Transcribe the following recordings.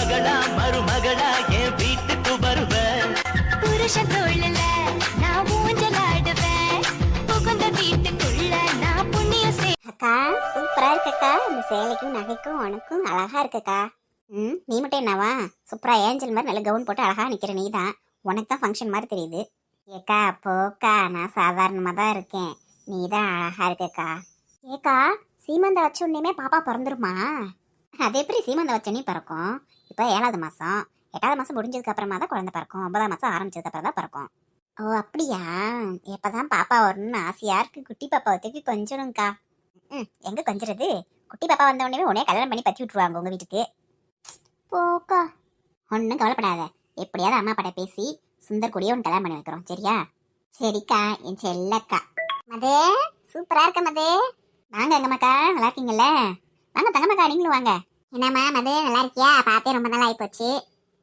மகளா மருமகளா என் வீட்டுக்கு வருவ. புருஷன் தோழல நான் ஊஞ்சலாடுவேன், புகுந்த வீட்டுக்குள்ள நான் புண்ணியம் அக்கா சூப்பரா இருக்கக்கா. இந்த சேலைக்கும் நகைக்கும் உனக்கும் அழகா இருக்கக்கா. நீ மட்டும் என்னவா சூப்பரா ஏஞ்சல் மாதிரி நல்ல கவுன் போட்டு அழகா நிக்கிற. நீ தான், உனக்கு தான் ஃபங்க்ஷன் மாதிரி தெரியுது. ஏக்கா போக்கா, நான் சாதாரணமா தான் இருக்கேன், நீ தான் அழகா இருக்கக்கா. ஏக்கா சீமந்த வச்ச உடனே பாப்பா பிறந்துருமா? அது எப்படி சீமந்த வச்சோன்னே பிறக்கும்? இப்போ 7வது மாசம், 8வது மாசம் முடிஞ்சதுக்கு அப்புறமா தான் குழந்தை பிறக்கும், 9வது மாசம் ஆரம்பிச்சதுக்கு அப்புறம் தான் பிறக்கும். ஓ அப்படியா? எப்பதான் பாப்பா வரணும்னு ஆசையா இருக்கு. குட்டி பாப்பாவை தூக்கி கொஞ்சணும்க்கா. எங்க கொஞ்சறது? குட்டி பாப்பா வந்த உடனே உடனே கல்யாணம் பண்ணி பத்தி விட்டுருவாங்க உங்க வீட்டுக்கு. போக்கா ஒன்றும் கவலைப்படாத, எப்படியாவது அம்மா பட பேசி சுந்தர் கூடிய ஒன்று கல்யாணம் பண்ணி வைக்கிறோம், சரியா? சரிக்கா என் செல்லக்கா. மதே சூப்பரா இருக்க மதே. வாங்க எங்கம்மாக்கா, நல்லா இருக்கீங்கல்ல? வாங்க தங்கம்மாக்கா நீங்களும் வாங்க. என்னம்மா மதே நல்லா இருக்கியா? பார்த்தே ரொம்ப நாள் ஆயிப்போச்சு.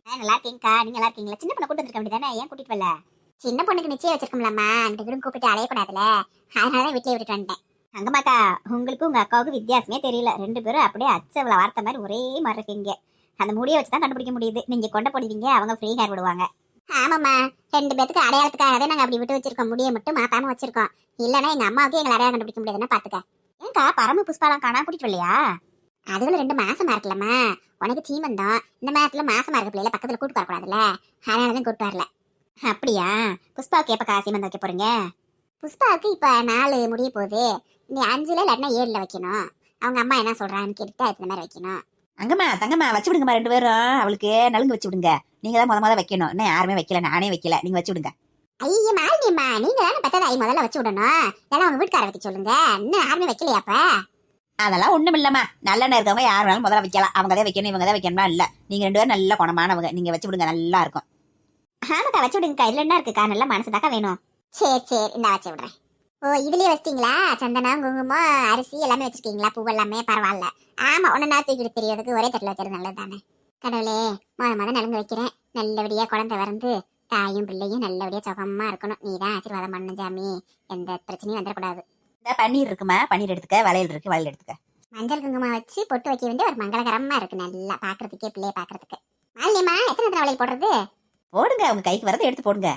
நல்லா இருக்கீங்கக்கா, நீங்க நல்லா இருக்கீங்களா? சின்ன பொண்ணை கூட்டு வந்துருக்க வேண்டியதானே, ஏன் கூட்டிட்டு வரல? சின்ன பொண்ணுக்கு நிச்சயம் வச்சிருக்கோம்லம்மா, அங்கிட்ட கூட கூப்பிட்டு அலையக்கூடாதுல, அதனால வீட்டிலே விட்டுட்டு வந்துட்டேன். தங்கம்மாக்கா உங்களுக்கும் உங்க அக்காவுக்கும் வித்தியாசமே தெரியல, 2 பேரும் அப்படியே அச்சவள வார்த்தை மாதிரி ஒரே மாதிரி இருக்கீங்க. அந்த முடியை வச்சு தான் கண்டுபிடிக்க முடியுது. நீங்க கொண்ட போடுவீங்க, அவங்க ஃப்ரீ ஹேர் விடுவாங்க. ஆமாம்மா, 2 பேத்துக்கு அடையாளத்துக்காக நாங்க அப்படி விட்டு வச்சிருக்கோம், முடியை மட்டும் மாத்தாம வச்சிருக்கோம். இல்லைன்னா எங்க அம்மாவுக்கு எங்களை அடையாளம் கண்டுபிடிக்க முடியாதுன்னா பாத்துக்க. ஏங்கா பரம புஷ்பாலாம் காணா கூட்டிட்டு வரலையா? அதுல 2 மாசமா இருக்குல்லம்மா, உனக்கு சீமந்தம், இந்த நேரத்துல மாசமா இருக்க பிள்ளைல பக்கத்துல கூட்டு வரக்கூடாதுல்ல, அதனாலதான் கூட்டு வரல. அப்படியா? புஷ்பாவுக்கு எப்பக்கா சீமந்தம் வைக்க போறீங்க? புஷ்பாவுக்கு இப்ப 4 முடிய போகுது, நீ 5ல இல்லைன்னா 7ல வைக்கணும். அவங்க அம்மா என்ன சொல்றான்னு கேட்டுட்டு அதுக்கு இந்த மாதிரி வைக்கணும். அங்கம்மா தங்கம்மா வச்சு விடுங்கம்மா, 2 பேரும் அவளுக்கு நலுங்கு வச்சு விடுங்க. நீங்க தான் முத வைக்கணும், இன்னும் யாருமே வைக்கல, நானே வைக்கல, நீங்க வச்சு விடுங்க. ஐயா மாலினியம்மா, நீங்க தானே பெத்ததாயி முதல்ல வச்சு விடணும், இதெல்லாம் உங்க வீட்டுக்கார வைக்க சொல்லுங்க, இன்னும் யாருமே வைக்கலையாப்ப? அதெல்லாம் ஒண்ணும் இல்லம்மா, நல்லெண்ணெய் இருக்கவங்க யார் வேணாலும் முதல்ல வைக்கலாம், அவங்க தான் வைக்கணும் இவங்க தான் வைக்கணுமா இல்ல, நீங்க 2 பேரும் நல்ல குணமானவங்க, நீங்க வச்சு விடுங்க, நல்லா இருக்கும். ஆமாக்கா வச்சு விடுங்கக்கா, இதுல என்ன இருக்குக்கா, நல்ல மனசுதாக்கா வேணும். சரி சரி இந்த வச்சு விடுறேன். ஓ இதுலயே வச்சிட்டீங்களா? சந்தனம் குங்குமம் அரிசி எல்லாமே வச்சிருக்கீங்களா? பூ எல்லாமே பரவாயில்ல. ஆமா ஒன்னு நான் தூக்கிட்டு தெரியறதுக்கு ஒரே தட்டில் வைக்கிறது நல்லது தானே. கடவுளே முத நலுங்கு வைக்கிறேன், நல்லபடியா குழந்தை வறந்து தாயும் பிள்ளையும் நல்லபடியா சுகமா இருக்கணும், நீ தான் ஆசீர்வாதம் பண்ணு சாமி, எந்த பிரச்சனையும் வந்துடக்கூடாது. இந்த பன்னீர் இருக்குமா, பன்னீர் எடுத்துக்க, வளையல் இருக்கு வளையல் எடுத்துக்க. மஞ்சள் குங்குமம் வச்சு பொட்டு வைக்க வேண்டிய ஒரு மங்களகரமா இருக்கு, நல்லா பாக்குறதுக்கே பிள்ளைய பாக்குறதுக்கு. மாலினியம்மா எத்தனை வளையல் போடுறது? போடுங்க, உங்க கைக்கு வரதை எடுத்து போடுங்க.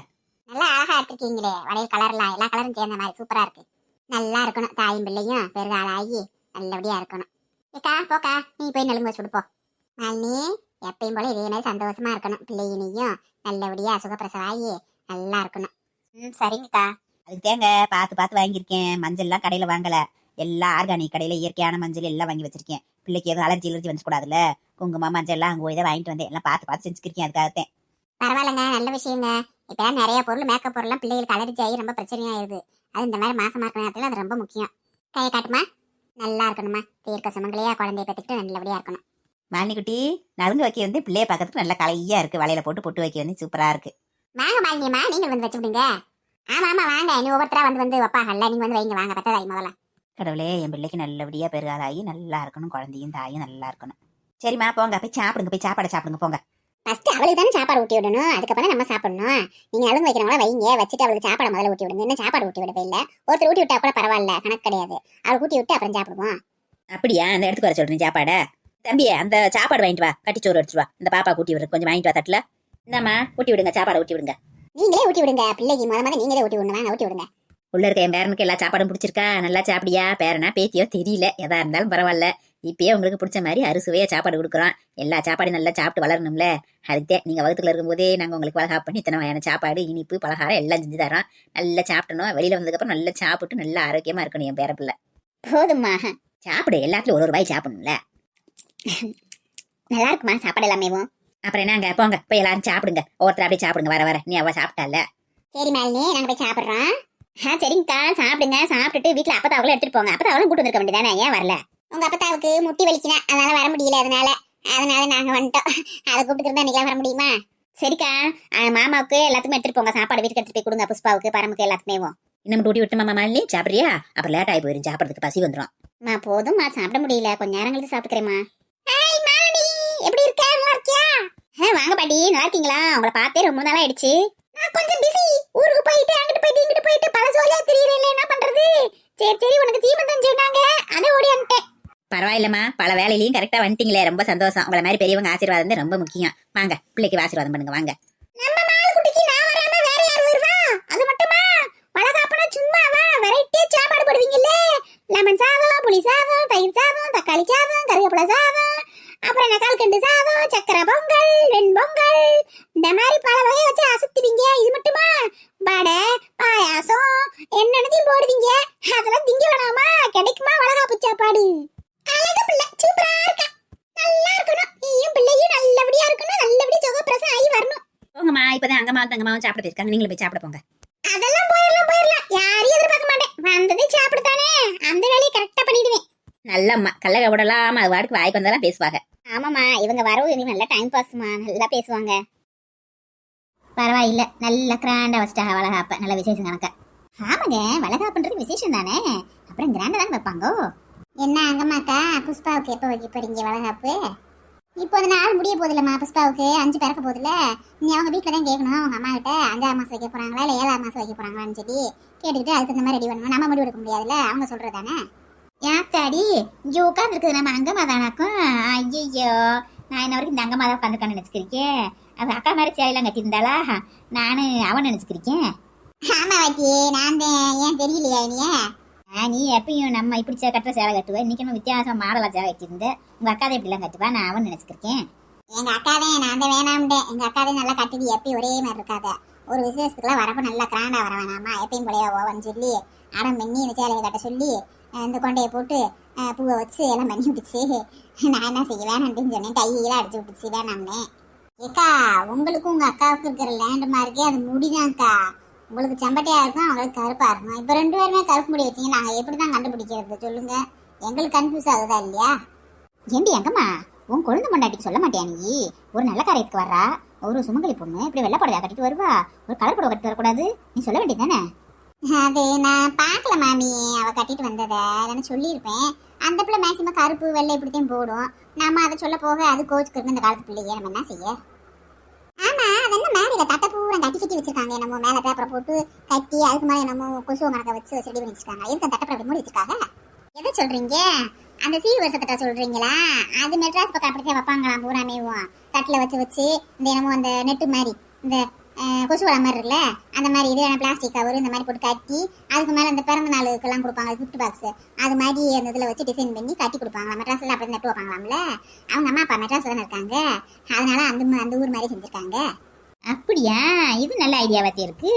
நல்லா அழகா எடுத்துருக்கீங்களே, வளையல் கலர்லாம் எல்லா கலரும் சேர்ந்த மாதிரி சூப்பரா இருக்கு. நல்லா இருக்கணும், தாயும் பிள்ளையும் பெருகாலாகி நல்லபடியா இருக்கணும். ஏக்கா போக்கா நீ போய் நலுங்கு வச்சு கொடுப்போம். மாலினி எப்பயும் போல இதே மாதிரி சந்தோஷமா இருக்கணும், பிள்ளையும் நல்லபடியா சுகப்பிரசவாகி நல்லா இருக்கணும். சரிங்கக்கா. அதுக்கு தேங்க பார்த்து பார்த்து வாங்கியிருக்கேன், மஞ்சள் எல்லாம் கடையில வாங்கல, எல்லாம் ஆர்கானிக் கடையில இயற்கையான மஞ்சள் எல்லாம் வாங்கி வச்சிருக்கேன். பிள்ளைக்கு எதுவும் அலர்ஜி வந்து கூடாதுல, குங்குமம் மஞ்சள் எல்லாம் அங்கே போய் தான் வாங்கிட்டு வந்தேன், எல்லாம் பார்த்து பார்த்து செஞ்சுருக்கேன், அதுக்காகத்தேன். பரவாயில்லங்க, நல்ல விஷயங்க. இப்ப நிறைய பொருள் மேக்கப் பொருள்லாம் பிள்ளைகளுக்கு அலர்ஜி ஆகி ரொம்ப பிரச்சனையாயிருது, அது இந்த மாதிரி மாசமா இருக்கிற நேரத்துல அது ரொம்ப முக்கியம். கையை காட்டுமா, நல்லா இருக்கணுமா, தீர்க்க சுமங்கலையா குழந்தைய பெற்றுக்கிட்டு நல்லபடியா இருக்கணும். மாலினி குட்டி நலுங்கு வைக்க வந்து பிள்ளைய பார்க்கறதுக்கு நல்ல கலையா இருக்கு, வளையல போட்டு பொட்டு வைக்க வந்து சூப்பரா இருக்கு. வாங்க மாலினியம்மா நீங்க வந்து வச்சு விடுங்க. ஆமா ஆமா வாங்க, நீ ஒவ்வொருத்தரா வந்து வைப்பாங்கல்ல, நீங்க வந்து வைங்க, வாங்க பெத்ததாய் முதல்ல. கடவுளே என் பிள்ளைக்கு நல்லபடியா பெருகாலாகி நல்லா இருக்கணும், குழந்தையும் தாயும் நல்லா இருக்கணும். சரிம்மா போங்க, போய் சாப்பிடுங்க, போய் சாப்பாடை சாப்பிடுங்க போங்க. ஃபர்ஸ்ட் அவளுக்கு தானே சாப்பாடு ஊட்டி விடணும், அதுக்கப்புறம் நம்ம சாப்பிடணும். நீங்க நலுங்கு வைக்கிறவங்கள வைங்க, வச்சுட்டு அவளுக்கு சாப்பாடு முதல்ல ஊட்டி விடுங்க. என்ன சாப்பாடு ஊட்டி விடவே இல்லை, ஒருத்தர் ஊட்டி விட்டா கூட பரவாயில்ல, கணக்கு கிடையாது, அவளுக்கு ஊட்டி விட்டு அப்புறம் சாப்பிடுவோம். அப்படியா? அந்த இடத்துக்கு வர சொல்றேன் சாப்பாடை. தம்பியே அந்த சாப்பாடு வாங்கிட்டு வா, கட்டிச்சோறு எடுத்துட்டு வா, இந்த பாப்பா கூட்டி விடுறது கொஞ்சம் வாங்கிட்டு வா தட்டுல. இந்தாம்மா ஊட்டி விடுங்க, சாப்பாடை ஊட்டி விடுங்க. நீங்களே ஊட்டி விடுங்க, பிள்ளைக்கு முத நீங்களே ஊட்டி விடுங்க, வாங்க ஊட்டி விடுங்க. உள்ள இருக்க என் பேரனுக்கு எல்லா சாப்பாடும் பிடிச்சிருக்கா, நல்லா சாப்பிடியா? பேரனா பேத்தியோ தெரியல, எதா இருந்தாலும் பரவாயில்ல, இப்பயே உங்களுக்கு பிடிச்ச மாதிரி அறுசுவையா சாப்பாடு கொடுக்குறோம், எல்லா சாப்பாடும் நல்லா சாப்பிட்டு வளரணும்ல, அதுக்கே நீங்க வகுத்துல இருக்கும்போதே நாங்க உங்களுக்கு வளகா பண்ணி இத்தனை வகையான சாப்பாடு இனிப்பு பலகாரம் எல்லாம் செஞ்சு தரோம், நல்லா சாப்பிடணும், வெளியில வந்ததுக்கு அப்புறம் நல்லா சாப்பிட்டு நல்லா ஆரோக்கியமா இருக்கணும் என் பேர பிள்ளை. போதுமா சாப்பிடு, எல்லாத்துலயும் ஒரு வாய் சாப்பிடணும்ல. நல்லா இருக்குமா சாப்பாடு எல்லாமேவும்? அப்புறம் என்னங்க போங்க, போய் எல்லாரும் சாப்பிடுங்க, ஒவ்வொருத்தர் அப்படியே சாப்பிடுங்க, வர வர நீ அவ சாப்பிட்டால. சரி மாலினி நாங்க போய் சாப்பிடுறோம். சரிங்கக்கா சாப்பிடுங்க, சாப்பிட்டுட்டு வீட்டுல அப்பத்தாவுக்குள்ள எடுத்துட்டு போங்க, அப்பத்தாவெல்லாம் கூட்டு வந்துருக்க வேண்டியதானே, ஏன் வரல? உங்க அப்பத்தாவுக்கு முட்டி வலிக்கினேன், அதனால வர முடியல, அதனால நாங்க வந்துட்டோம், அதை கூப்பிட்டு இன்னைக்கு வர முடியுமா? சரிக்கா மாமாவுக்கு எல்லாத்துக்குமே எடுத்துட்டு போங்க, சாப்பாடு வீட்டுக்கு எடுத்துட்டு போய் கொடுங்க, புஷ்பாவுக்கு பரமுக்கு எல்லாத்துக்குமே. இன்னும் டூட்டி விட்டு மாமா மாலினி சாப்பிடுறியா? அப்புறம் லேட் ஆகி போயிரும், சாப்பிடறதுக்கு பசி வந்துடும். போதும்மா சாப்பிட முடியல, கொஞ்ச நேரம் கழிச்சு சாப்பிட்டுக்கிறேம்மா. எப்படி இருக்க, நல்லா இருக்கியா? வாங்க பாட்டி, நல்லா இருக்கீங்களா? உங்களை பார்த்தே ரொம்ப நாளா ஆயிடுச்சு. நான் கொஞ்சம் பிஸி, ஊருக்கு போயிட்டு அங்கிட்டு போயிட்டு இங்கிட்டு போயிட்டு பல சோழியா தெரியல, என்ன பண்றது? சரி உனக்கு சீமந்தம் சொன்னாங்க, அதை ஓடி வந்துட்டேன். பரவாயில்லம்மா, பல வேலையிலையும் கரெக்டா வந்துட்டீங்களே, ரொம்ப சந்தோஷம். உங்களை மாதிரி பெரியவங்க ஆசீர்வாதம் வந்து ரொம்ப முக்கியம். வாங்க, பிள்ளைக்கு ஆசீர்வாதம் பண்ணுங்க வாங்க. நம்ம மால் குட்டிக்கு நான் வராம வேற யார் வருவா? அது மட்டுமா? வளகாப்புனா சும்மாவா? வெரைட்டியா சாப்பாடு போடுவீங்கல்ல. லெமன் சாதம், புளி சாதம், தயிர் சாதம், தக்காளி சாதம், கறிவேப்பிலை சாதம், அப்புறம் என்ன கல்கண்டு சாதம், சக்கரை பொங்கல், வெண்பொங்கல், இந்த மாதிரி பல வகையை வச்சு அசத்துவீங்க. இது மட்டுமா? வடை, பாயாசம், என்னென்னதையும் போடுவீங்க. அதெல்லாம் திங்க வேணாமா? கிடைக்குமா வளகாப்பு சாப்பாடு? அழகு பிள்ளை சூப்பரா இருக்கா. நல்லா இருக்கணும். நீயும் பிள்ளையும் நல்லபடியா இருக்கணும். நல்லபடியா சுகப்பிரசம் ஆகி வரணும். போங்கம்மா, இப்பதான் அங்கம்மாவும் தங்கம்மாவும் சாப்பிட போயிருக்காங்க. நீங்களும் போய் சாப்பிட போங்க. அதெல்லாம் போயிடலாம். யாரையும் எதிர்பார்க்க மாட்டேன். வந்ததே சாப்பிடுதானே, அந்த வேலையை கரெக்டா பண்ணிடுவேன். நல்லம்மா, கல்லக விடலாம். அது வாட்டுக்கு வாய்க்கு வந்தாலும் பேசுவாங்க. ஆமாம்மா, இவங்க வரவு இனி நல்லா டைம் பாஸ்மா, நல்லா பேசுவாங்க. பரவாயில்ல, நல்ல கிராண்டா வச்சிட்டாங்க வளகாப்ப. நல்ல விசேஷம் கணக்க. ஆமாங்க, வளகாப்புன்றது விசேஷம் தானே, அப்புறம் கிராண்டா தானே வைப்பாங்கோ. என்ன அங்கம்மாக்கா, புஷ்பாவுக்கு எப்போ வைக்க போறீங்க வளகாப்பு? இப்போ அந்த நாள் முடிய போதில்லம்மா. புஷ்பாவுக்கு 5 பிறக்க போதில்ல. நீ அவங்க வீட்டில் தான் கேட்கணும். அவங்க அம்மா கிட்ட 5ஆம் மாதம் வைக்க போறாங்களா இல்லை 7ஆம் மாதம் வைக்க போறாங்களான்னு சொல்லி கேட்டுக்கிட்டு அதுக்கு இந்த மாதிரி ரெடி பண்ணணும். நம்ம முடிவு எடுக்க முடியாதுல்ல, அவங்க சொல்றது தானே. யாத்தாடி இங்கே உட்காந்துருக்குது நம்ம அங்கம்மா தானாக்கும். ஐயோ, நான் என்ன வரைக்கும் இந்த அங்கம்மா தான் உட்காந்துருக்கான்னு நினச்சிக்கிறேன். அவள் அக்கா மாதிரி சேலையெல்லாம் கட்டியிருந்தாளா? நான் அவன் நினச்சிக்கிறேன். ஆமா வாட்டி, நான் ஏன் தெரியலையா இனிய? நீ எப்பயும் நம்ம இப்படி கட்டுற சேலை கட்டுவேன். இன்னைக்கு நம்ம வித்தியாசம் மாடலா சேலை கட்டியிருந்தேன். உங்க அக்காதை இப்படிலாம் கட்டுவா, நான் அவன் நினைச்சிருக்கேன். எங்க அக்காதே நான் தான் வேணாம்டேன். எங்க அக்காதே நல்லா கட்டிடி, எப்பயும் ஒரே மாதிரி இருக்காத. ஒரு விசேஷத்துக்குலாம் வரப்ப நல்லா கிராண்டா வர வேணாமா, எப்பயும் போலையா ஓவன்னு சொல்லி அடம் பண்ணி இந்த சேலையை கட்ட சொல்லி இந்த கொண்டையை போட்டு பூவை வச்சு எல்லாம் பண்ணி விட்டுச்சு. நான் என்ன செய்ய வேணான்ட்டுன்னு சொன்னேன். டையெல்லாம் அடிச்சு விட்டுச்சு வேணாம்னே. ஏக்கா, உங்களுக்கும் உங்க அக்காவுக்கு இருக்கிற லேண்ட் மார்க்கே அது முடிதான்க்கா. உங்களுக்கு செம்பட்டையா இருக்கும், அவங்களுக்கு கருப்பா இருக்கும். இப்போ 2 பேருமே கருப்பு முடி வச்சிங்க, நாங்கள் எப்படி தான் கண்டுபிடிக்கிறது சொல்லுங்க? எங்களுக்கு கன்ஃபியூஸ் ஆகுதா இல்லையா? ஏண்டி எங்கம்மா, உன் குழந்தை மண்டாட்டிக்கு சொல்ல மாட்டியா நீ? ஒரு நல்ல காரியத்துக்கு வர்றா, ஒரு சுமங்கலி பொண்ணு இப்படி வெள்ளப்படவை கட்டிட்டு வருவா, ஒரு கலர் புடவை கட்டிட்டு வரக்கூடாது? நீ சொல்ல வேண்டியதானே? அது நான் பார்க்கல மாமி, அவள் கட்டிட்டு வந்ததை நான் சொல்லியிருப்பேன். அந்த பிள்ளை மேக்சிமம் கருப்பு வெள்ளை இப்படித்தையும் போடும். நம்ம அதை சொல்ல போக அது கோச்சுக்கு இந்த காலத்து பிள்ளையே நம்ம என்ன செய்ய? ஆமா, அது என்ன மேல தட்டை பூரா கட்டி வச்சிருக்காங்க. நம்ம மேல பேப்பரை போட்டு கட்டி அதுக்கு மேலே நம்ம கொசுவ கணக்க வச்சு ரெடி பண்ணி வச்சிருக்காங்க. எதுக்கு அந்த தட்டை அப்படி மூடி வச்சிருக்காங்க? எதை சொல்றீங்க? அந்த சீர் வருஷத்தட்ட சொல்றீங்களா? அது மெட்ராஸ் பக்கம் அப்படித்தான் வைப்பாங்களாம். பூராமேவும் தட்டில் வச்சு இந்த என்னமோ அந்த நெட்டு மாதிரி இந்த கொசு வள மாதிரி இருக்குல்ல, அந்த மாதிரி இது பிளாஸ்டிக் கவர் இந்த மாதிரி போட்டு கட்டி அதுக்கு மேலே அந்த பிறந்த நாளுக்கெல்லாம் கொடுப்பாங்க கிஃப்ட் பாக்ஸ், அது மாதிரி அந்த இதில் வச்சு டிசைன் பண்ணி கட்டி கொடுப்பாங்களா. மெட்ராஸில் அப்படி நட்டு வைப்பாங்களாம்ல. அவங்க அம்மா அப்பா மெட்ராஸில் தானே இருக்காங்க, அதனால அந்த ஊர் மாதிரி செஞ்சுருக்காங்க. அப்படியா? இது நல்ல ஐடியாவாத்தே இருக்கு.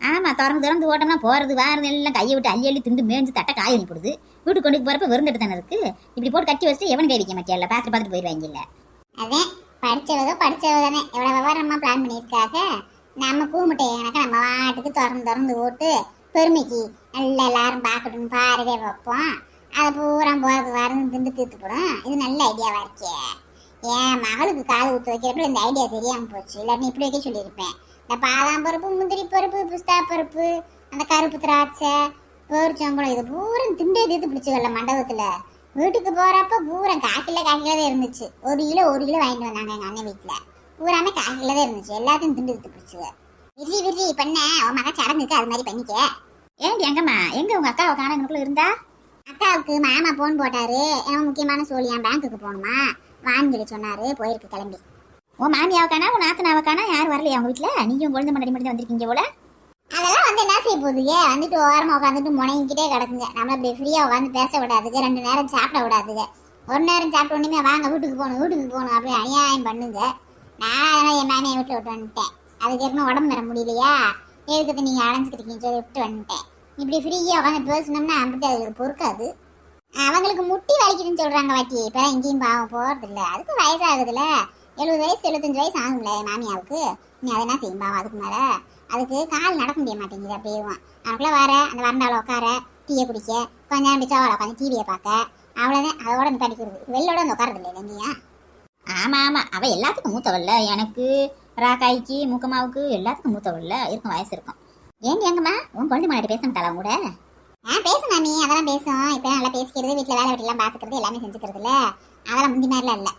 ஆமாம், திறந்து ஓட்டம்னா போகிறது வாரது எல்லாம் கையை விட்டு அள்ளி திண்டு மேய்ஞ்சு தட்டை காய பண்ணி போடுது. வீட்டுக்கு கொண்டு போகிறப்ப வெறுந்தட்டு தானே இருக்கு. இப்படி போட்டு கட்டி வச்சுட்டு எவன் கை வைக்க மாட்டியா? பார்த்துட்டு போயிடுவாங்க. இல்லை அதே படித்தவங்க தானே எவ்வளோ விவரமாக பிளான் பண்ணியிருக்காங்க. நம்ம கூமுட்டை எனக்கு நம்ம வாட்டுக்கு திறந்து ஓட்டு பெருமைக்கு நல்லா எல்லாரும் பார்க்கட்டுன்னு பாருவே வைப்போம். அதை பூரா போகிறது வரந்து திண்டு தீர்த்து போடும். இது நல்ல ஐடியாவா இருக்கே. என் மகளுக்கு காது ஊற்று வைக்கிறப்ப இந்த ஐடியா தெரியாமல் போச்சு. இல்லாட்டி இப்படி வைக்க சொல்லியிருப்பேன். இந்த பாதாம் பருப்பு, முந்திரி பருப்பு, பிஸ்தா பருப்பு, அந்த கருப்பு திராட்சை, பேரிச்சம்பழம், இது பூரா திண்டே தீர்த்து பிடிச்சிக்கல மண்டபத்தில். வீட்டுக்கு போகிறப்ப பூரா காக்கில தான் இருந்துச்சு. 1 கிலோ வாங்கிட்டு வந்தாங்க எங்கள் அண்ணன் வீட்டில். பூராமே காக்கில தான் இருந்துச்சு. எல்லாத்தையும் திண்டு தீர்த்து பிடிச்சுங்க. விரி பண்ண உன் மகன் சடங்குக்கு அது மாதிரி பண்ணிக்க. ஏன்டி எங்கம்மா, எங்க உங்க அக்காவை காணங்களுக்குள்ள இருந்தா? அக்காவுக்கு மாமா போன் போட்டாரு. ஏன்னா முக்கியமான சோழியா பேங்க்குக்கு போகணுமா, வாங்கி சொன்னாரு. போயிருக்கு கிளம்பி. உன் மாமியாவுக்கானா உன் நாத்தனாவுக்கானா யாரும் வரலையா அவங்க வீட்டுல? நீங்க குழந்தை மண்டாடி மட்டும் வந்திருக்கீங்க போல. அதெல்லாம் வந்து என்ன செய்ய போகுதுங்க? வந்துட்டு ஓரமா உட்காந்துட்டு முனைங்கிட்டே கிடக்குங்க. நம்மள இப்படி ஃப்ரீயா உட்காந்து பேச விடாதுங்க. 2 நேரம் சாப்பிட விடாதுங்க. 1 நேரம் சாப்பிட்ட உடனே வாங்க வீட்டுக்கு போகணும் அப்படி அநியாயம் பண்ணுங்க. நான் அதனால என் மாமியை வீட்டில் விட்டு வந்துட்டேன். அதுக்கு ஏற்கனவே உடம்பு வர முடியலையா, எதுக்கு நீங்க அலைஞ்சிக்கிட்டீங்கன்னு சொல்லி விட்டு வந்துட்டேன். இப்படி ஃப்ரீயா உட்காந்து பேசணும்னா அப்படி அதுக்கு பொறுக்காது. அவங்களுக்கு முட்டி வலிக்குதுன்னு சொல்றாங்க வாட்டி. இப்ப எங்கேயும் பாவம் போறது இல்லை. அதுக்கு வயசாகுதுல, 70 வயசு 75 வயசு ஆகும்ல மாமியாவுக்கு. நீ அதை என்ன செய்யும் பாவம்? அதுக்கு மேல அதுக்கு கால் நடக்க முடிய மாட்டேங்குது. அப்படியே அதுக்குள்ள வர அந்த வறண்டாவில் உட்கார, டீயை குடிக்க, கொஞ்ச நேரம் பிச்சாவில் உட்காந்து டிவியை பார்க்க, அவ்வளோதான். அதோட தடிக்கிறது. வெளியோட வந்து உட்காரது இல்லை இல்லைங்கயா? ஆமா, அவ எல்லாத்துக்கும் மூத்தவல்ல. எனக்கு, ராக்காய்க்கு, மூக்கமாவுக்கு எல்லாத்துக்கும் மூத்தவல்ல. இருக்கும் வயசு இருக்கும். ஏன் எங்கம்மா உன் குழந்தை மாட்டி பேச மாட்டாளா கூட? பேசும் மாமி, அதெல்லாம் பேசும். இப்போ நல்லா பேசிக்கிறது, வீட்டில் வேலை வெட்டிலாம் பார்த்துக்கிறது, எல்லாமே செஞ்சுக்கிறது இல்லை. அதெல்லாம் முந்தி மாதிரிலாம் இல்லை.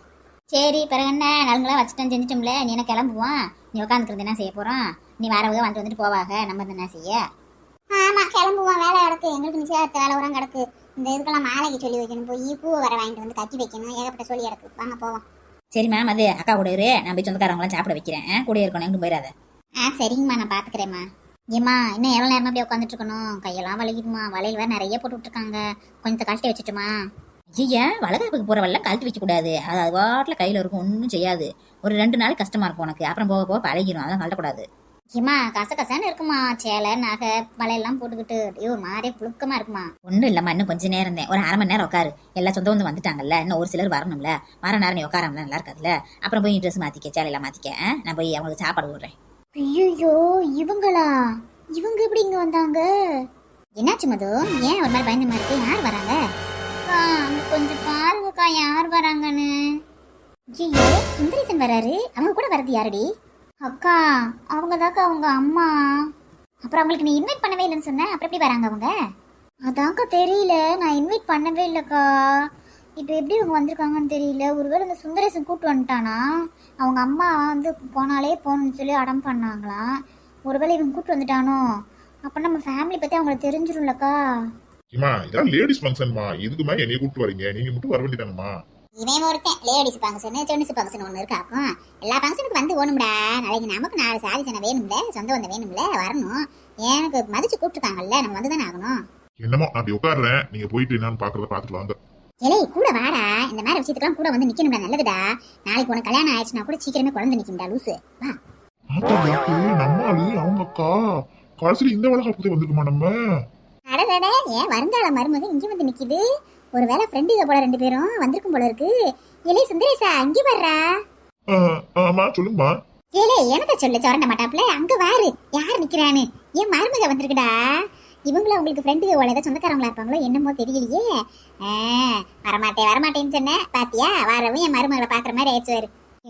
சரி, பிறகு என்ன, நலுங்கெல்லாம் வச்சுட்டோம் செஞ்சுட்டோம்ல. நீ என்ன கிளம்புவான்? நீ உட்காந்துக்கிறது என்ன செய்ய போகிறோம்? நீ வரவங்க வந்துட்டு போவாங்க, நம்ம என்ன செய்ய? ஆமாம், கிளம்புவான். வேலை கிடக்கு எங்களுக்கு. நிச்சயத்த வேலை உரம் கிடக்கு. இந்த இதுக்கெல்லாம் மாலைக்கு சொல்லி வைக்கணும், போய் பூவை வர வாங்கிட்டு வந்து கட்டி வைக்கணும், ஏகப்பட்ட சொல்லி கிடக்கு. வாங்க போவோம். சரி மேம், அது அக்கா கூட இரு, நான் போய் சொந்தக்காரங்களாம் சாப்பிட வைக்கிறேன். கூட இருக்கணும், எங்கிட்டு போயிடாத. சரிங்கம்மா, நான் பாத்துக்கிறேம்மா. ஏம்மா இன்னும் எவ்வளவு நேரமா அப்படியே உட்காந்துட்டு இருக்கணும்? கையெல்லாம் வலிக்குதுமா, வளையல் வேற நிறைய போட்டு விட்டுருக்காங்க, கொஞ்சம் கழட்டி வச்சுட்டுமா? ஐயா, வளகாப்புக்கு போறவெல்லாம் கழட்டி வைக்க கூடாது. அது வாட்டில் கையில இருக்கும், ஒன்றும் செய்யாது. ஒரு 2 நாள் கஷ்டமா இருக்கும் உனக்கு, அப்புறம் போக போக பழகிடும். அதான் கழட்டக்கூடாது. ஏம்மா கசகசன்னு இருக்குமா, சேலை நகை வளையெல்லாம் போட்டுக்கிட்டு ஐயோ மாறே புழுக்கமா இருக்குமா. ஒன்றும் இல்லம்மா, இன்னும் கொஞ்சம் நேரம் தான், ஒரு 1/2 மணி நேரம் உட்காரு. எல்லா சொந்த வந்து வந்துட்டாங்கல்ல, இன்னும் ஒரு சிலர் வரணும்ல. வர நேரம் நீ உட்காராம நல்லா இருக்காதுல்ல. அப்புறம் போய் ட்ரெஸ் மாத்திக்க, சேலையெல்லாம் மாத்திக்க. நான் போய் அவங்களுக்கு சாப்பாடு விடுறேன். ஐயோ இவங்களா? இவங்க எப்படி இங்க வந்தாங்க? என்னாச்சு மது, ஏன் ஒரு மாதிரி பயந்த மாதிரி இருக்கு? யார் வராங்க? கொஞ்சம் பாருங்கக்கா யார் வராங்கன்னு. ஐயோ சுந்தரேசன் வராரு. அவங்க கூட வரது யாரடி? அக்கா அவங்கதாக்கா அவங்க அம்மா. அப்புறம் அவங்களுக்கு நீ இன்வைட் பண்ணவே இல்லைன்னு சொன்ன, அப்புறம் எப்படி வராங்க அவங்க? அதான்க்கா தெரியல, நான் இன்வைட் பண்ணவே இல்லைக்கா. இப்போ எப்படி இவங்க வந்திருக்காங்கன்னு தெரியல. ஒருவேளை இந்த சுந்தரேசன் கூப்பிட்டு வந்துட்டானா? அவங்க அம்மா வந்து போனாலே போகணும்னு சொல்லி அடம் பண்ணாங்களாம். ஒருவேளை இவங்க கூப்பிட்டு வந்துட்டானோ? அப்போ நம்ம ஃபேமிலி பற்றி அவங்களுக்கு தெரிஞ்சிடும்லக்கா. இதான் லேடிஸ் ஃபங்க்ஷன்மா, இதுக்குமா என்னைய கூப்பிட்டு வரீங்க? நீங்க மட்டும் வர வேண்டியதானமா? இவன் ஒருத்தன் லேடிஸ் ஃபங்க்ஷன் ஜென்ஸ் ஃபங்க்ஷன் ஒன்று இருக்காக்கும். எல்லா ஃபங்க்ஷனுக்கு வந்து ஓணும்டா. நாளைக்கு நமக்கு 4 சாதி ஜனம் வேணும்ல, சொந்த வந்த வேணும்ல, வரணும். எனக்கு மதிச்சு கூப்பிட்டுருக்காங்கல்ல, நம்ம வந்து தானே ஆகணும். என்னமோ நான் அப்படி உட்காடுறேன், நீங்க போயிட்டு என்னன்னு பாக்குறத பாத்துட்டு வாங்க. இலை கூட வாடா, இந்த மாதிரி விஷயத்துக்குலாம் கூட வந்து நிக்கணும்டா, நல்லதுடா. நாளைக்கு உனக்கு கல்யாணம் ஆயிடுச்சுன்னா கூட சீக்கிரமே குழந்தை நிக்கும்டா லூசு. வா. நம்மாளு அவங்க அக்கா கடைசியில இந்த வளகாப்புக்கு வந்துருக்குமா நம்ம? அடடட, ஏன் வருங்கால மருமக இங்க வந்து நிக்குது? ஒருவேளை ஃப்ரெண்டுங்க போல 2 பேரும் வந்திருக்கும் போல இருக்கு. இலை சுந்தரேசா இங்க வர்றா. ஆமா சொல்லுங்கம்மா. ஏலே எனக்கு சொல்ல சொரண்ட மாட்டாப்ல, அங்க வாரு யார் நிக்கிறான்னு. ஏன் மருமக வந்திருக்குடா. இவங்கள உங்களுக்கு ஃப்ரெண்டுங்க போல ஏதாவது சொந்தக்காரங்களா இருப்பாங்களோ என்னமோ தெரியலையே. வரமாட்டேன்னு சொன்னேன் பாத்தியா, வரவும் என் மருமகளை பாக்குற மாதிரி ஆயிடுச்சு.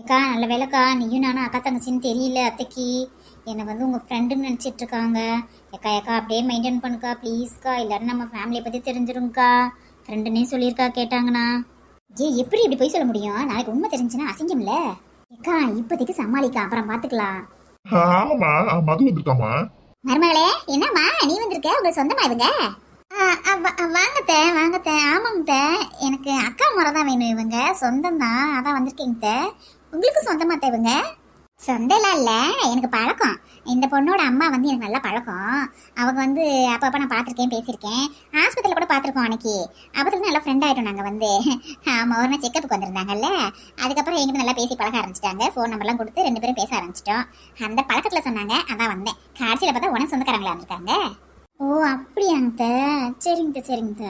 ஏக்கா நல்ல வேலைக்கா, நீயும் நானும் அக்கா தங்கச்சின்னு தெரியல. அத்தைக்கு என்னை வந்து உங்கள் ஃப்ரெண்டுன்னு நினச்சிட்டு இருக்காங்க. ஏக்கா அப்படியே மெயின்டைன் பண்ணுக்கா ப்ளீஸ்க்கா, இல்லைன்னு நம்ம ஃபேமிலியை பற்றி தெரிஞ்சிருங்கக்கா. ஃப்ரெண்டுன்னே சொல்லியிருக்கா கேட்டாங்கண்ணா. எப்படி இப்படி போய் சொல்ல முடியும்? நாளைக்கு உண்மை தெரிஞ்சுன்னா அசிங்கம்ல. ஏக்கா இப்போதைக்கு சமாளிக்கா, அப்புறம் பார்த்துக்கலாம். ஆமாம்மா, மது வந்திருக்காமா. மருமகளே என்னம்மா நீ வந்திருக்க? உங்களுக்கு சொந்தமா இவங்க? வாங்கத்த. ஆமாங்க, எனக்கு அக்கா முறை தான் வேணும். இவங்க சொந்தம் தான், அதான் வந்திருக்கீங்க. உங்களுக்கு சொந்தமா இவங்க? சொந்தம்லாம் இல்லை, எனக்கு பழக்கம். இந்த பொண்ணோட அம்மா வந்து எனக்கு நல்லா பழக்கம். அவங்க வந்து அப்பப்போ நான் பார்த்துருக்கேன், பேசியிருக்கேன். ஆஸ்பத்திரியில் கூட பார்த்துருக்கோம் அன்னைக்கு. அப்போதுல நல்லா ஃப்ரெண்ட் ஆகிட்டோம் நாங்கள் வந்து. ஆமாம், ஒரு நாள் செக்கப்புக்கு வந்திருந்தாங்கல்ல, அதுக்கப்புறம் எங்கிட்ட நல்லா பேசி பழக ஆரம்பிச்சிட்டாங்க. ஃபோன் நம்பர்லாம் கொடுத்து 2 பேரும் பேச ஆரம்பிச்சிட்டோம். அந்த பழக்கத்தில் சொன்னாங்க, அதான் வந்தேன். கடைசியில் பார்த்தா உனக்கு சொந்தக்காரங்களா இருந்திருக்காங்க. ஓ அப்படியாங்க, சரிங்க.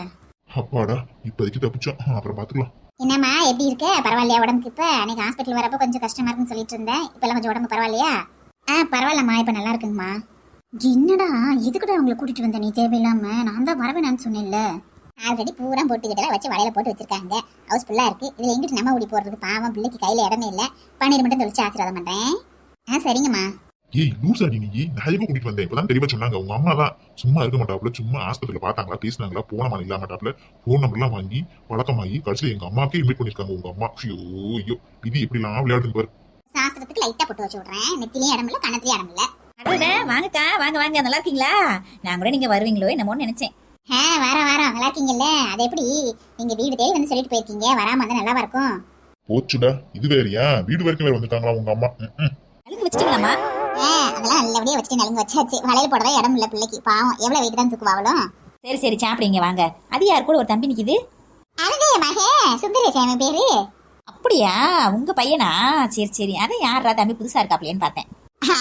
அப்பாடா, இப்போதைக்கு தப்பிச்சோம், அப்புறம் பார்த்துக்கலாம். என்னம்மா எப்படி இருக்க? பரவாயில்லையா உடம்புக்கு? இப்போ அன்னைக்கு ஹாஸ்பிட்டல் வரப்போ கொஞ்சம் கஷ்டமா இருக்குன்னு சொல்லிட்டு இருந்தேன். இப்பெல்லாம் கொஞ்சம் உடம்பு பரவாயில்லையா? பரவாயில்லம்மா, இப்போ நல்லா இருக்குங்கம்மா. என்னடா இதுக்கிட்ட அவங்களை கூட்டிட்டு வந்த நீ தேவையில்லாம? நான் தான் வரவேணான்னு சொன்னேன்ல. ஆல்ரெடி பூரா போட்டுக்கிட்ட வச்சு வலையில போட்டு வச்சிருக்காங்க, ஹவுஸ் ஃபுல்லா இருக்கு. இதுல எங்கிட்டு நம்ம ஓடி போறதுக்கு? பாவம் பிள்ளைக்கு கையில இடமே இல்லை. பன்னீர் மட்டும் தொளிச்சு ஆசீர்வாதம் பண்றேன். சரிங்கம்மா. ஏய் லூசாடி நீ, நான் எதுக்கு கூட்டிட்டு வந்தேன்? இப்பதான் தெளிவா சொன்னாங்க. உங்க அம்மா தான் சும்மா இருக்க மாட்டாப்புல, சும்மா ஆஸ்பத்திரியில பார்த்தாங்களா, பேசினாங்களா, போனமா இல்லாம மாட்டாப்புல, போன் நம்பர்லாம் வாங்கி பழக்கமாகி கடைசியில எங்க அம்மாக்கே இன்வைட் பண்ணிருக்காங்க உங்க அம்மா. ஐயோ இது எப்படிலாம் விளையாடுது பாரு. சாஸ்திரத்துக்கு லைட்டா போட்டு வச்சு விடுறேன். நெத்திலையும் இடம் இல்ல, கண்ணத்திலையும் இடம் இல்ல. வாங்கக்கா, வாங்க, நல்லா இருக்கீங்களா? நான் கூட நீங்க வருவீங்களோ என்னமோன்னு நினைச்சேன். வாரம் நல்லா இருக்கீங்கல்ல? அது எப்படி நீங்க வீடு தேடி வந்து சொல்லிட்டு போயிருக்கீங்க, வராம வந்து நல்லா இருக்கும். போச்சுடா, இது வேறையா? வீடு வரைக்கும் வேற வந்துட்டாங்களா உங்க அம்மா? நலுங்கு வச்சுட்டீங்களாமா? அதெல்லாம் நல்லபடியா வச்சுட்டு நலுங்கு வச்சாச்சு. வளையல் போடவே இடம் இல்ல பிள்ளைக்கு, பாவம் எவ்வளவு வெயிட் தான் தூக்குவாவளும். சரி சாப்பிடுங்க வாங்க. அது யார் கூட ஒரு தம்பி நிக்குது? அதுவே மகே சுந்தரேசன் பேரு. அப்படியா, உங்க பையனா? சரி, அதான் யாரா தம்பி புதுசா இருக்காப்லையேன்னு பார்த்தேன்.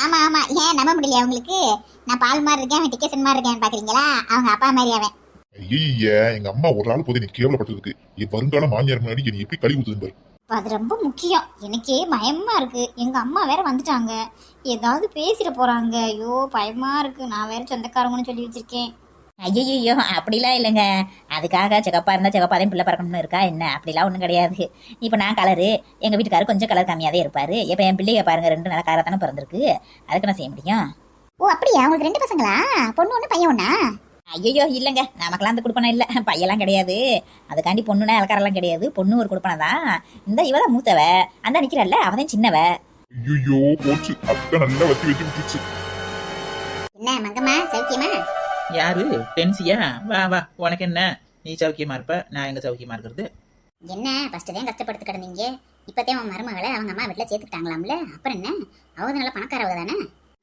ஆமா ஏன் நம்ப முடியல உங்களுக்கு? நான் பால் மாதிரி இருக்கேன், அவன் டிக்கெட் மாதிரி இருக்கேன் பாக்குறீங்களா? அவங்க அப்பா மாதிரி அவன். ஐயா, எங்க அம்மா ஒரு ஆள் போது நீ கேவலப்பட்டதுக்கு என் வருங்கால மாமியார் முன்னாடி நீ எப்படி கழி ஊத்துது? அது ரொம்ப முக்கியம். எனக்கே பயமா இருக்கு. எங்க அம்மா வேற வந்துட்டாங்க, ஏதாவது பேசிட போறாங்க. ஐயோ பயமா இருக்கு. நான் வேற சொந்தக்காரங்கன்னு சொல்லி வச்சிருக்கேன். ஐயோ அப்படிலாம் இல்லைங்க. அதுக்காக செகப்பா இருந்தா செகப்பாதையும் பிள்ளை பறக்கணும்னு இருக்கா என்ன? அப்படிலாம் ஒன்றும் கிடையாது. இப்போ நான் கலரு, எங்க வீட்டுக்காரரு கொஞ்சம் கலர் கம்மியாதே இருப்பாரு. இப்போ என் பிள்ளைய பாருங்க, 2 நல்ல கலராக தானே பிறந்திருக்கு. அதுக்கு நான் செய்ய முடியும். ஓ அப்படியா? உங்களுக்கு 2 பசங்களா? பொண்ணு ஒண்ணு பையன் ஒண்ணா? ஐயோ இல்லைங்க, நமக்கெல்லாம் அந்த குடுப்பனை இல்லை. பையெல்லாம் கிடையாது. அதுக்காண்டி பொண்ணுனா இலக்காரெல்லாம் கிடையாது. பொண்ணு ஒரு குடுப்பனை தான். இந்த இவதான் மூத்தவ, அந்த நிக்கிறல்ல அவதான் சின்னவ. ஐயோ போச்சு, அத்தை நல்லா வச்சு விட்டுச்சு. என்ன மங்கம்மா சௌக்கியமா? யாரு? டென்சியா? வா உனக்கு என்ன? நீ சௌக்கியமா இருப்ப, நான் எங்க சௌக்கியமா இருக்கிறது? என்ன ஃபர்ஸ்ட் தான் கஷ்டப்படுத்து கிடந்தீங்க, இப்போதான் உன் மருமகளை அவங்க அம்மா வீட்டில் சேர்த்துக்கிட்டாங்களாம்ல, அப்புறம் என்ன அவங்க நல்லா பணக்காரவங்க தானே?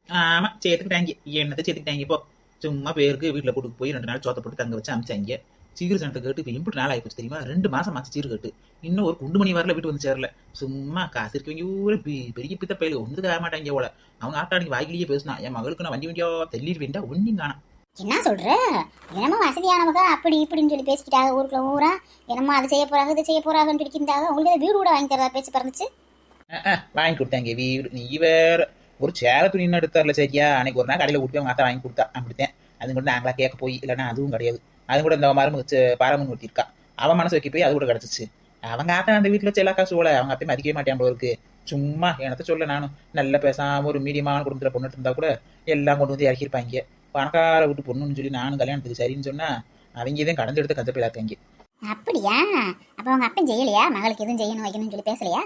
ஆமா, சேர்த்துக்கிட்டாங்க. என்னத்தை சேர்த்துக்கிட்டாங்க? இப்போ சும்மா பேருக்கு வீட்டில் கூட்டு போய் 2 நாள் சோத்த போட்டு தங்க வச்சு அமிச்சாங்க. சீக்கிரம் சனத்தை கேட்டு இப்போ இம்புட்டு நாள் ஆகிப்போச்சு தெரியுமா? 2 மாசம் ஆச்சு சீர் கேட்டு, இன்னும் ஒரு குண்டு மணி வரல வீட்டு வந்து சேரல. சும்மா காசு இருக்கவங்க ஊரே பெரிய பித்த பயில ஒன்றுக்கு ஆக மாட்டாங்க போல. அவங்க ஆட்டாடிக்கு வாய்க்கிலேயே பேசினா, என் மகளுக்கு நான் வண்டி வண்டியோ தெல்லிட்டு வேண்டா ஒன்றும் காணா. என்ன சொல்ற? என்னமோ வசதியானவங்க அப்படி இப்படின்னு சொல்லி பேசிக்கிட்டாங்க ஊருக்குள்ள ஊரா. என்னமோ அது செய்ய போறாங்க இது செய்ய போறாங்கன்னு சொல்லிக்கிட்டாங்க. உங்களுக்கு வீடு கூட வாங்கி தரதா பேச்சு பறந்துச்சு. வாங்கி கொடுத்தாங்க வீடு. நீ வேற ஒரு சேலை துணி இன்னும் எடுத்தார்ல சரியா? அன்னைக்கு ஒரு நாள் கடையில் கூட்டி அவங்க அத்தை வாங்கி கொடுத்தா. அப்படித்தான் அது கூட நாங்களா கேட்க போய், இல்லைன்னா அதுவும் கிடையாது. அது கூட இந்த மருமக பாரமன் ஊற்றிருக்கா, அவன் மனசு வைக்க போய் அது கூட கிடச்சிச்சு. அவங்க ஆத்தா அந்த வீட்டில் வச்சு எல்லா காசு போல அவங்க அத்தையும் மதிக்கவே மாட்டேன் போல இருக்கு. சும்மா என்னத்த சொல்ல, நானும் நல்லா பேசாம ஒரு மீடியமான குடும்பத்தில் பொண்ணு இருந்தா கூட எல்லாம் கொண்டு வந்து இறக்கிருப்பாங்க. பணக்கார வீட்டு பொண்ணுன்னு சொல்லி நானும் கல்யாணத்துக்கு சரின்னு சொன்னா அவங்க தான் கடந்து எடுத்து கஞ்சப்பையில இருக்காங்க. அப்படியா? அப்ப அவங்க அப்பன் செய்யலையா? மகளுக்கு எதுவும் செய்யணும் வைக்கணும்னு சொல்லி பேசலையா?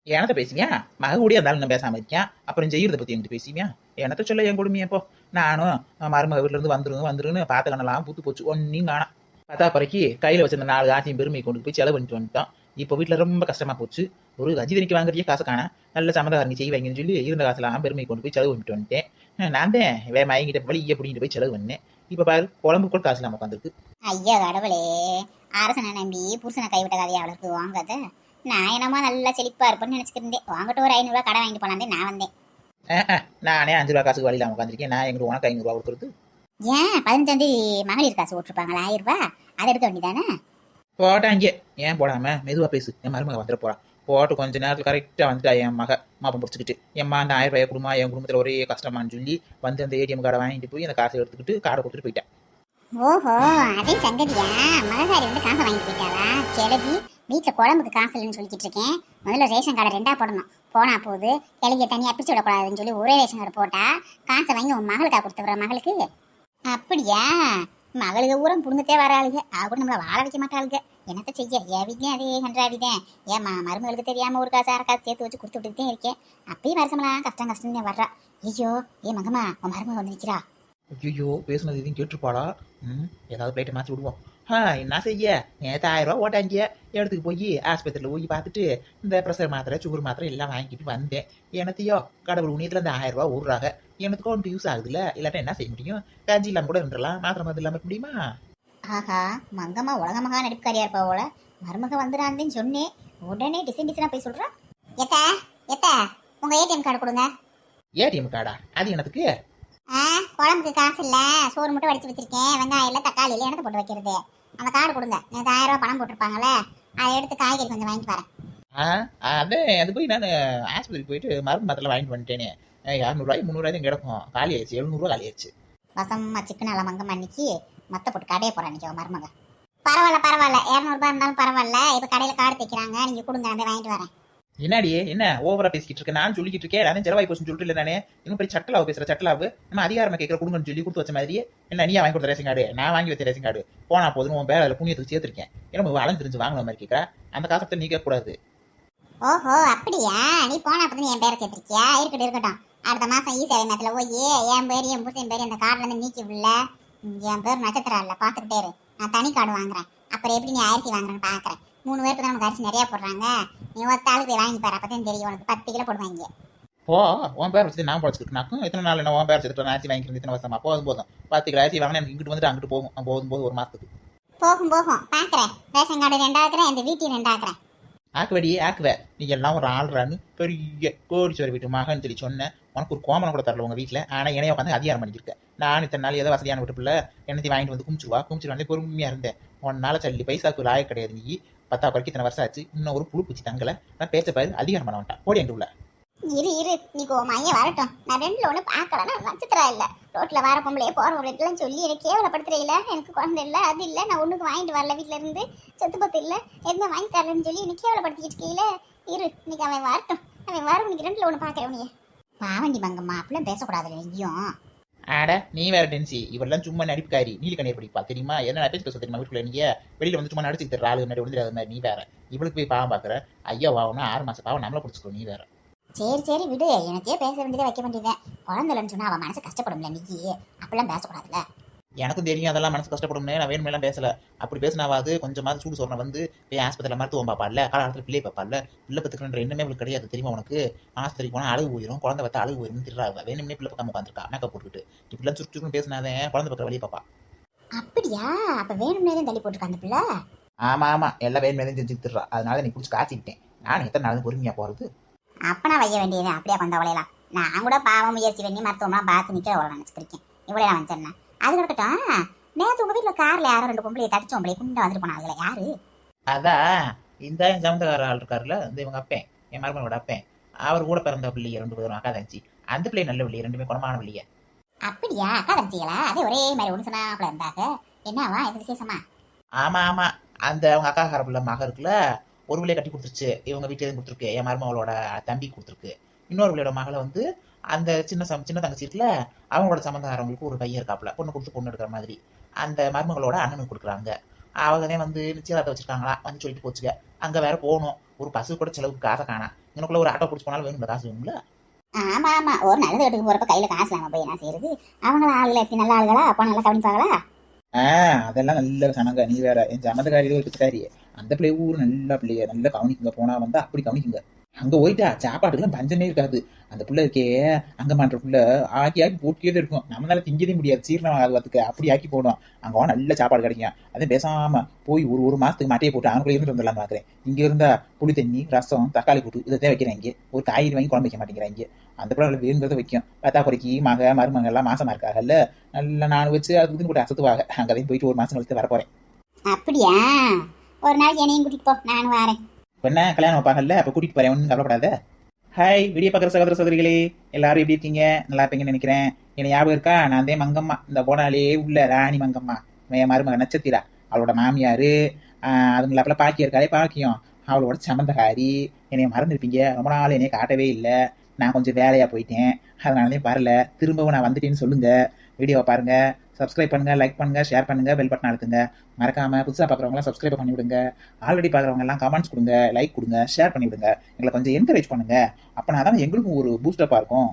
எனத்த பேசுவியா? மக கூடிய இருந்தாலும் நான் பேசாம இருக்கேன், அப்புறம் செய்யறத பத்தி என்கிட்ட பேசுவியா? என்னத்த சொல்ல என் கொடுமையை? இப்போ நானும் மருமக வீட்டுல இருந்து வந்துருன்னு பார்த்த கண்ணெல்லாம் பூத்து போச்சு, ஒன்னையும் காணா. பார்த்தா குறைக்கு கையில வச்சிருந்த 4 காசையும் பெருமை கொண்டு போய் செலவு பண்ணிட்டு வந்துட்டோம். இப்போ வீட்டுல ரொம்ப கஷ்டமா போச்சு. ஒரு கஞ்சி தண்ணிக்கு வாங்குறதே காசு காணா, நல்ல சம்மந்தக்காரங்க செய்வாங்கன்னு சொல்லி இருந்த காசுலாம் பெருமை கொண்டு போய் செலவு பண்ணிட்டு வந்துட்டேன். நான் தான் மயங்கிட்ட வழியே பிடிங்கிட்டு போய் செலவு பண்ணேன். இப்ப பாரு குழம்பு கூட காசு இல்லாம உட்காந்துருக்கு. ஐயா கடவுளே, அரசனை நம்பி புருஷனை கைவிட்ட கதையை அவளுக்கு வாங்காத. நான் என்னமா நல்லா செழிப்பா இருப்பேன்னு நினைச்சுக்கிருந்தேன். வாங்கிட்டு ஒரு 500 ரூபா கடை வாங்கிட்டு போனாந்தே நான் வந்தேன். நானே 5 ரூபா காசுக்கு வழி இல்லாம உட்காந்துருக்கேன். நான் எங்களுக்கு உனக்கு 500 ரூபா கொடுக்குறது. ஏன் 15ஆம் தேதி மகளிர் காசு ஓட்டிருப்பாங்களா 1000 ரூபா, அதை எடுக்க வேண்டியதானே? போட்டாங்க. ஏன் போடாம மெதுவா பேசு, என் மருமக வந்துட போறான். போட்டு கொஞ்ச நேரத்தில் கரெக்டாக வந்துட்டா என் மக மாப்பம் பிடிச்சிக்கிட்டு, எம்மா அந்த 1000 ரூபாய் குடும்பம் என் குடும்பத்தில் ஒரே கஷ்டமானு சொல்லி வந்து அந்த ஏடிஎம் கார்டை வாங்கிட்டு போய் அந்த காசை எடுத்துக்கிட்டு கார்டை கொடுத்துட்டு போயிட்டேன். ஓஹோ, அதே சங்கதியா? மகசாரி வந்து காசை வாங்கிட்டு போயிட்டாளா? கிளவி வீட்டில் குழம்புக்கு காசு இல்லைன்னு சொல்லிக்கிட்டு இருக்கேன். முதல்ல ரேஷன் கார்டை 2ஆ போடணும். போனா போது கிளவியை தனியாக பிரிச்சு விடக்கூடாதுன்னு சொல்லி ஒரே ரேஷன் கார்டு போட்டா காசை வாங்கி உன் மகளுக்கா கொடுத்து வர மகளுக்கு. அப்படியா? மகளுக்கு ஊரம் புடுங்கத்தே வர ஆளுங்க, அவ கூட நம்மளை வாழ வைக்க மாட்டாளுங்க. என்னத்த செய்ய? என் வீட்லேயும் அதே கன்றாவிதான். ஏன் மருமகளுக்கு தெரியாம ஒரு காசு 1/2 காசு சேர்த்து வச்சு கொடுத்து விட்டுக்கிட்டே இருக்கேன். அப்பயும் வருஷமெல்லாம் கஷ்டம் வர்றா. ஐயோ ஏ மங்கம்மா, உன் மருமக வந்து நிற்கிறா. ஐயோ பேசுனது எதையும் கேட்டுருப்பாளா? ஏதாவது பிளேட்டை மாற்றி விடுவோம். என்ன செய்ய, நேற்று 1000 ரூபா ஓட்டாங்க. இடத்துக்கு போய் ஆஸ்பத்திரியில் போய் பார்த்துட்டு இந்த ப்ரெஷர் மாத்திரை சுகர் மாத்திரை எல்லாம் வாங்கிட்டு வந்தேன். எனத்தையோ கடவுள் உணியத்தில் அந்த 1000 ரூபா விடுறாங்க. எனக்கு ஒன்று யூஸ் ஆகுதுல்ல, இல்லாட்டா என்ன செய்ய முடியும்? காஞ்சி இல்லாமல் கூட இருந்துடலாம், மாத்திரை மருந்து இல்லாமல் இருக்க முடியுமா? ஆஹா, மங்கம்மா உலக மகா நடிப்புக்காரியா இருப்பா போல. மருமக வந்துடாந்தேன்னு சொன்னேன், உடனே டிசைனா போய் சொல்றா. எத்த உங்க ஏடிஎம் கார்டு கொடுங்க. ஏடிஎம் கார்டா? அது எனக்கு குழம்புக்கு காசு இல்ல, சோறு மட்டும் வடிச்சு வச்சிருக்கேன். வெங்காயம் இல்ல தக்காளி இல்ல, எனக்கு போட்டு வைக்கிறது. அந்த கார்டு கொடுங்க. எனக்கு 1000 ரூபா பணம் போட்டிருப்பாங்கல்ல, அதை எடுத்து காய்கறி கொஞ்சம் வாங்கிட்டு வரேன். அது போய் நான் ஆஸ்பத்திரிக்கு போயிட்டு மருந்து மாத்திரை வாங்கிட்டு வந்துட்டேனே. 200 ரூபாய் 300 ரூபாய் கிடக்கும், காலி ஆயிடுச்சு. 700 ரூபா காலி ஆயிடுச்சு. வசமா சிக்கன் நல்லா மங்கம்மா அன்னைக்கு மத்த போட்டு கடையை போறேன் அன்னைக்கு அவன் மருமக. பரவாயில்ல 200 ரூபாய் இருந்தாலும் பரவாயில்ல, இப்ப கடையில கார்டு தைக்கிறாங்க, நீங்க கொடுங்க, நான் வாங்கிட்டு வரேன். என்னடி என்ன ஓவரா பேசிக்கிட்டு இருக்கேன்? நான் சொல்லிக்கிட்டு இருக்கேன், நானே செலவாய் போச்சுன்னு சொல்லிட்டு இல்லை. நானே இன்னும் பெரிய சட்டலாவு பேசுற சட்டலாவு. நம்ம அதிகாரமா கேட்கற கொடுங்கன்னு சொல்லி கொடுத்து வச்ச மாதிரியே என்ன நீயா வாங்கி கொடுத்த ரேஷன் கார்டு, நான் வாங்கி வச்ச ரேஷன் கார்டு போனா போதுன்னு உன் பேர் அதில் புண்ணியத்துக்கு சேர்த்திருக்கேன். ஏன்னா அலைஞ்சு தெரிஞ்சு வாங்கின மாதிரி கேட்கறா. அந்த காசத்தை நீ கேட்கக்கூடாது. ஓஹோ அப்படியா? நீ போனா அப்பதான் என் பேரை சேர்த்திருக்கியா? இருக்கட்டும். அடுத்த மாசம் சேவை நேரத்துல போய் என் பேர் என் புருஷன் பேர் இந்த கார்டுல இருந்து நீக்கி விடல. என் பேர் நட்சத்திரம் இல்ல, பாத்துக்கிட்டே இரு. நான் தனி கார்டு வாங்குறேன். அப்புறம் எப்படி நீ அரிசி வாங்குறேன்னு பாக்குறேன். 3 பேருக்கு தான் நமக்கு அரிசி நிறைய போடுறாங்க. நீ ஒருத்த ஆளுக்கு போய் வாங்கி பாரு, அப்பதான் தெரியும் உனக்கு. 10 கிலோ போடுவாங்க. போ, உன் பேர் வச்சுட்டு நான் பொழைச்சிக்கிட்டு எத்தனை நாள் என்ன உன் பேர் வச்சுட்டு அரிசி வாங்கிக்கிறது இத்தனை வருஷமா? போதும் 10 கிலோ அரிசி வாங்கினா எனக்கு இங்கிட்டு வந்துட்டு அங்கிட்டு போகும் போது ஒரு மாசத்துக்கு போகும் பாக்குறேன். ரேஷன் கார்டு 2 ஆக்குறேன், இந்த வீட்டையும் 2 ஆக்குறேன். ஆக்குவ நீ எல்லாம் ஒரு ஆள்றான்னு பெரிய கோடீஸ்வரர் வீட்டு மகன் சொல்லி சொன்னேன். உனக்கு ஒரு கோமனம் கூட தரல உங்க வீட்டில். ஆனால் என்னைய உட்காந்து அதிகாரம் பண்ணிக்கிருக்கேன். நான் இத்தனை நாள் ஏதோ வசதியான வீட்டு பிள்ளை என்னத்தையும் வாங்கிட்டு வந்து குமிச்சிட்டு வந்து பொறுமையாக இருந்தேன். 1 நாள் சல்லி பைசாக்கு லாய கிடையாது. நீ 10 வரைக்கும் இத்தனை வருஷம் ஆச்சு, இன்னும் ஒரு புழு பூச்சி தங்கலை. நான் பேச்ச பாரு அதிகாரம் பண்ண மாட்டான். ஓடி எங்க உள்ள இரு நீ கோமாயே வரட்டும். நான் 2ல 1 பார்க்கலன்னா நட்சத்திரம் இல்ல. ரோட்ல வர பொம்பளையே போற பொம்பளைக்கெல்லாம் சொல்லி எனக்கு கேவலப்படுத்துறீல. எனக்கு குழந்தை இல்லை, அது இல்லை, நான் ஒண்ணுக்கு வாங்கிட்டு வரல, வீட்டுல இருந்து சொத்து பத்து இல்லை, எதுவுமே வாங்கி தரலன்னு சொல்லி எனக்கு கேவலப்படுத்திக்கிட்டு இருக்கீல. இரு இன்னைக்கு அவன் வரட்டும். அவன் வரும், இன்னைக்கு 2ல 1 பார்க்கறேன். உனிய பாவண்டி மங்கம்மா, அப்படிலாம் பேசக்கூடாதுல நீயும். ஆட நீ வேற டென்சி. இவெல்லாம் சும்மா நடிப்புக்காரி. நீலக்கண்ணீர் படிப்பா தெரியுமா? என்ன பேச்சு பேச தெரியுமா? வீட்டுல நீங்க வெளியில வந்து சும்மா நடிச்சுட்டு தர ஆளு முன்னாடி விழுந்துடாத மாதிரி. நீ வேற இவளுக்கு போய் பாவம் பாக்குற. ஐயோ வாவனா 6 மாசம் பாவம் நம்மள பிடிச்சிக்கோ. நீ வேற சரி விடு. எனக்கே பேச வேண்டியதை வைக்க வேண்டியதை. குழந்தைலன்னு சொன்னா அவன் மனசு கஷ்டப்படும்ல. நீ அப்படிலாம் பேசக்கூடாதுல்ல. எனக்கும் தெரியும் அதெல்லாம் மனசு கஷ்டப்படும்னு நான் வேணுமெல்லாம் பேசல. அப்படி பேசினாவது கொஞ்சமாவது சூடு சொரணை வந்து போய் ஆஸ்பத்திரியில் மருத்துவம் பார்ப்பால, காலத்தில் பிள்ளை பார்ப்பால. பிள்ளை பத்துக்கிற எண்ணமே அவளுக்கு கிடையாது தெரியுமா உனக்கு? ஆஸ்பத்திரிக்கு போனால் அழுகு போயிடும், குழந்தை பத்தா அழுகு போயிடும் திட்டுறாங்க. வேணும்னே பிள்ளை பக்கம் உட்காந்துருக்கா மேக்கப் போட்டுக்கிட்டு. இப்படிலாம் சுருச்சுன்னு பேசினாதே குழந்தை பக்கம் வழியை பார்ப்பா. அப்படியா? அப்ப வேணும்னே தான் தள்ளி போட்டிருக்கா அந்த பிள்ளை. ஆமா எல்லாம் வேணுமே தான் செஞ்சு திட்டுறா. அதனால நீ குடிச்சு காய்ச்சிக்கிட்டேன். நான் எத்தனை நாள் பொறுமையா போறது? அப்பனா வைய வேண்டியது அப்படியே கொஞ்சம் அவளையலாம். நான் கூட பாவம் முயற்சி பண்ணி மருத்துவம்லாம் பார்த்து நிற்கிற அவளை நினச்சிருக்கேன். இவ்வளோ நான் வந்தேன்னா அது கிடக்கட்டும். நேற்று உங்க வீட்டில் காரில் யாரோ 2 பொம்பளையை தடிச்சோம் பொம்பளை குண்டா வந்துட்டு போனாங்களே, யாரு? அதான் இந்த என் சமந்தக்கார ஆள் இருக்காருல்ல, இந்த இவங்க அப்பேன், என் மருமனோட அப்பேன். அவர் கூட பிறந்த பிள்ளைய 2 பேரும் அக்கா தங்கச்சி. அந்த பிள்ளை நல்ல பிள்ளை, 2மே குணமான பிள்ளைய. அப்படியா? அக்கா தங்கச்சிகளா? அதே ஒரே மாதிரி ஒன்று சொன்னாப்புல இருந்தாங்க. என்னவா இது விசேஷமா? ஆமா அந்த அவங்க அக்காக்கார பிள்ளை மக இருக்குல்ல, ஒரு பிள்ளைய கட்டி கொடுத்துருச்சு. இவங்க வீட்டுல இருந்து கொடுத்துருக்கு, என் மருமகளோட தம்பி கொடுத்துருக்கு. இன்னொரு பிள்ளையோட மகளை வந்து அந்த சின்ன தங்கச்சி இருக்குல்ல, அவங்களோட சம்பந்தக்காரவங்களுக்கு ஒரு பையன் இருக்காப்புல, பொண்ணு கொடுத்து பொண்ணு எடுக்கிற மாதிரி. அந்த மருமகளோட அண்ணனுக்கு கொடுக்குறாங்க. அவங்கதான் வந்து நிச்சயதார்த்தம் வச்சிருக்காங்களா, வந்து சொல்லிட்டு போச்சுக்க. அங்க வேற போகணும், ஒரு பசு கூட செலவுக்கு காசை காணா. எனக்குள்ள ஒரு ஆட்டோ பிடிச்சி போனாலும் வேணும், காசு வேணும்ல. ஆமா ஒரு நல்ல வீட்டுக்கு போறப்ப கையில காசு இல்லாம போய் என்ன செய்யறது? அவங்கள ஆளுல எப்படி நல்ல ஆளுகளா? அப்போ நல்லா கவனிப்பாங்களா? அதெல்லாம் நல்ல சனங்க. நீ வேற என் சம்மந்தக்காரியில ஒரு பிச்சைக்காரி. அந்த பிள்ளை ஊர் நல்ல பிள்ளைய நல்லா கவனிக்குங்க. போனா வந்து அப்படி கவனிக்குங்க. அங்க போயிட்டா சாப்பாட்டுக்கெல்லாம் பஞ்சமே இருக்காது. அந்த பிள்ளை இருக்கே அங்க மாட்டுற புள்ள ஆக்கி போட்டுக்கே இருக்கும். நம்மளால திங்கவே முடியாது, சீரணம் ஆகுறதுக்கு. அப்படி ஆக்கி போடும். அங்க நல்ல சாப்பாடு கிடைக்கும். அதே பேசாம போய் ஒரு மாசத்துக்கு மாட்டையை போட்டு அவனுக்குள்ள இருந்து வந்துடலாம் பாக்குறேன். இங்க இருந்தா புளி தண்ணி, ரசம், தக்காளி போட்டு இதைத்தான் வைக்கிறேன். இங்கே ஒரு காய்கறி வாங்கி குழம்பு வைக்க மாட்டேங்கிறாங்க. அந்த பிள்ளை வேணுங்கிறத வைக்கும். பத்தாக்குறைக்கு மருமங்க எல்லாம் மாசமா இருக்காங்கல்ல, நல்லா நான் வச்சு அதுக்கு கூட அசத்துவாங்க. அங்கதையும் போயிட்டு ஒரு மாசம் கழித்து வர போறேன். அப்படியா? ஒரு நாளைக்கு என்னையும் கூட்டிட்டு போ, நானும் வரேன். என்ன கல்யாணம் வைப்பாங்கல்ல, அப்ப கூட்டிட்டு போறேன், ஒன்றும் கவலைப்படாத. ஹாய் வீடியோ பார்க்குற சகோதர சகோதரிகளே, எல்லாரும் எப்படி இருக்கீங்க? நல்லா இருப்பீங்கன்னு நினைக்கிறேன். என்ன ஞாபகம் இருக்கா? நான் தான் மங்கம்மா, இந்த போனாலே உள்ள ராணி மங்கம்மா, என் மருமக நட்சத்திரா, அவளோட மாமியாரு. அதுங்களாப்பில் பாக்கியம் இருக்காளே பாக்கியம், அவளோட சமந்தகாரி. என்னைய மறந்துருப்பீங்க. ரொம்ப நாள் என்னைய காட்டவே இல்லை. நான் கொஞ்சம் வேலையாக போயிட்டேன், அதனாலதான் வரல. திரும்பவும் நான் வந்துட்டேன்னு சொல்லுங்க. வீடியோவை பாருங்க, சப்ஸ்கிரைப் பண்ணுங்க, லைக் பண்ணுங்க, ஷேர் பண்ணுங்க, பெல் பட்டன் அழுத்துங்க. மறக்காம புதுசாக பார்க்குறவங்களாம் சப்ஸ்கிரைப் பண்ணி விடுங்க. ஆல்ரெடி பார்க்குறவங்க எல்லாம் கமெண்ட்ஸ் கொடுங்க, லைக் கொடுங்க, ஷேர் பண்ணி விடுங்க. எங்களை கொஞ்சம் என்கரேஜ் பண்ணுங்க. அப்போ நான் தான் எங்களுக்கும் ஒரு பூஸ்டப்பாக இருக்கும்.